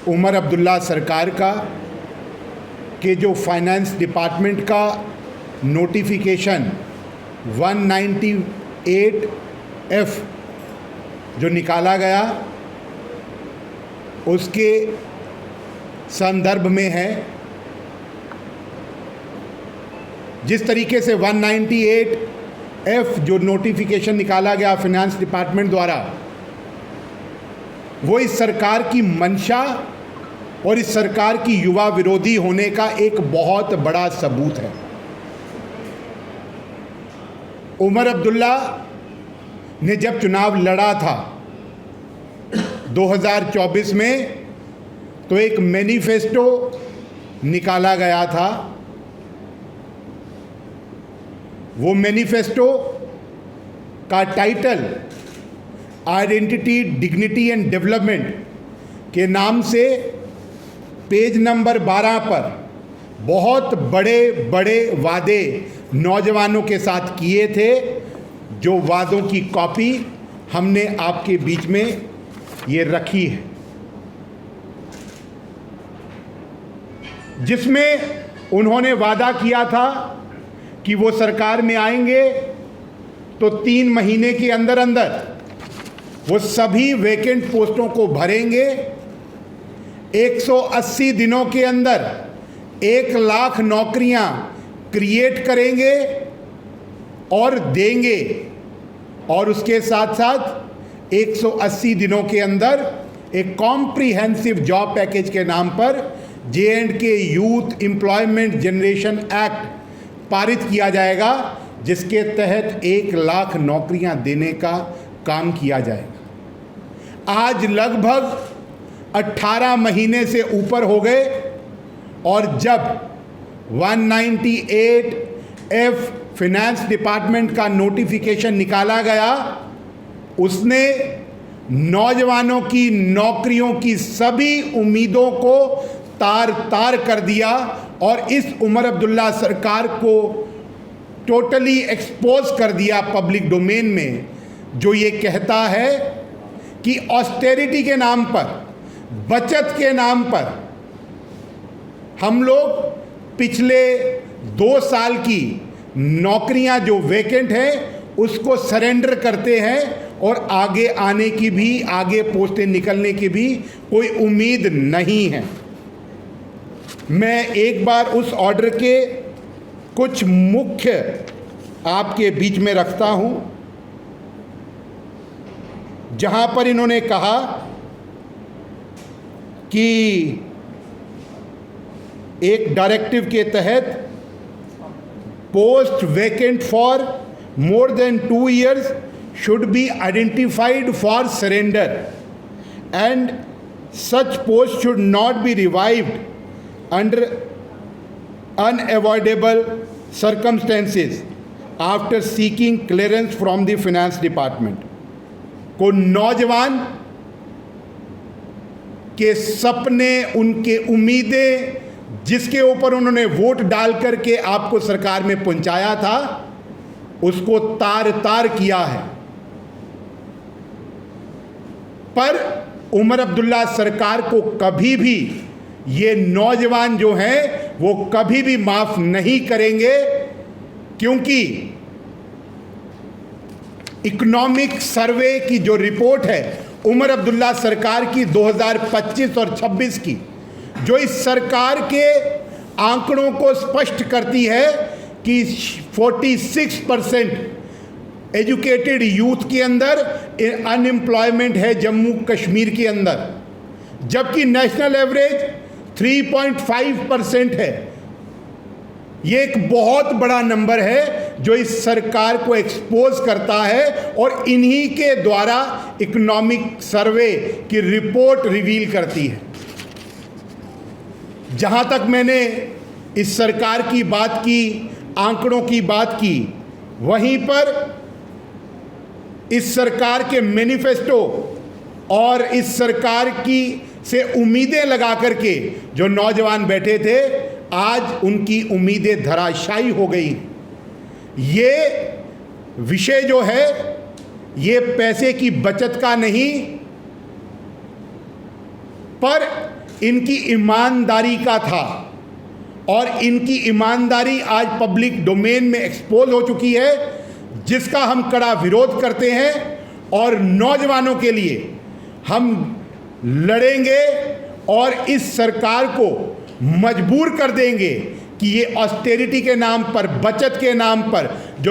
उमर अब्दुल्ला सरकार का कि जो फाइनेंस डिपार्टमेंट का नोटिफिकेशन 198F जो निकाला गया उसके संदर्भ में है। जिस तरीके से 198F जो नोटिफिकेशन निकाला गया फाइनेंस डिपार्टमेंट द्वारा, वो इस सरकार की मंशा और इस सरकार की युवा विरोधी होने का एक बहुत बड़ा सबूत है। उमर अब्दुल्ला ने जब चुनाव लड़ा था 2024 में, तो एक मैनिफेस्टो निकाला गया था। वो मैनिफेस्टो का title identity, dignity and development के नाम से पेज नंबर 12 पर बहुत बड़े बड़े वादे नौजवानों के साथ किए थे, जो वादों की कॉपी हमने आपके बीच में ये रखी है, जिसमें उन्होंने वादा किया था कि वो सरकार में आएंगे तो 3 महीने के अंदर अंदर वो सभी वैकेंट पोस्टों को भरेंगे। 180 दिनों के अंदर 1 लाख नौकरियां क्रिएट करेंगे और देंगे, और उसके साथ साथ 180 दिनों के अंदर एक कॉम्प्रिहेंसिव जॉब पैकेज के नाम पर J&K youth employment generation act पारित किया जाएगा, जिसके तहत 1 लाख नौकरियां देने का काम किया जाएगा। आज लगभग 18 महीने से ऊपर हो गए, और जब 198F फाइनेंस डिपार्टमेंट का नोटिफिकेशन निकाला गया, उसने नौजवानों की नौकरियों की सभी उम्मीदों को तार तार कर दिया, और इस उमर अब्दुल्ला सरकार को टोटली एक्सपोज कर दिया पब्लिक डोमेन में, जो ये कहता है कि ऑस्टेरिटी के नाम पर, बचत के नाम पर हम लोग पिछले 2 साल की नौकरियां जो वैकेंट हैं उसको सरेंडर करते हैं, और आगे आने की भी, आगे पोस्टें निकलने की भी कोई उम्मीद नहीं है। मैं एक बार उस ऑर्डर के कुछ मुख्य आपके बीच में रखता हूं, जहां पर इन्होंने कहा कि एक डायरेक्टिव के तहत post vacant for more than 2 years should be identified for surrender, and such post should not be revived under unavoidable circumstances after seeking clearance from the finance department। को नौजवान के सपने, उनके उम्मीदें, जिसके ऊपर उन्होंने वोट डाल करके आपको सरकार में पहुंचाया था, उसको तार तार किया है। पर उमर अब्दुल्ला सरकार को कभी भी ये नौजवान जो हैं वो कभी भी माफ नहीं करेंगे, क्योंकि इकोनॉमिक सर्वे की जो रिपोर्ट है उमर अब्दुल्ला सरकार की 2025 और 26 की, जो इस सरकार के आंकड़ों को स्पष्ट करती है कि 46% एजुकेटेड यूथ के अंदर अनएम्प्लॉयमेंट है जम्मू कश्मीर के अंदर, जबकि नेशनल एवरेज 3.5% है। ये एक बहुत बड़ा नंबर है जो इस सरकार को एक्सपोज करता है, और इन्हीं के द्वारा इकोनॉमिक सर्वे की रिपोर्ट रिवील करती है। जहां तक मैंने इस सरकार की बात की, आंकड़ों की बात की, वहीं पर इस सरकार के मैनिफेस्टो और इस सरकार की से उम्मीदें लगा करके जो नौजवान बैठे थे, आज उनकी उम्मीदें धराशायी हो गई। ये विषय जो है ये पैसे की बचत का नहीं, पर इनकी ईमानदारी का था, और इनकी ईमानदारी आज पब्लिक डोमेन में एक्सपोज हो चुकी है, जिसका हम कड़ा विरोध करते हैं। और नौजवानों के लिए हम लड़ेंगे और इस सरकार को मजबूर कर देंगे कि ये ऑस्टेरिटी के नाम पर, बचत के नाम पर जो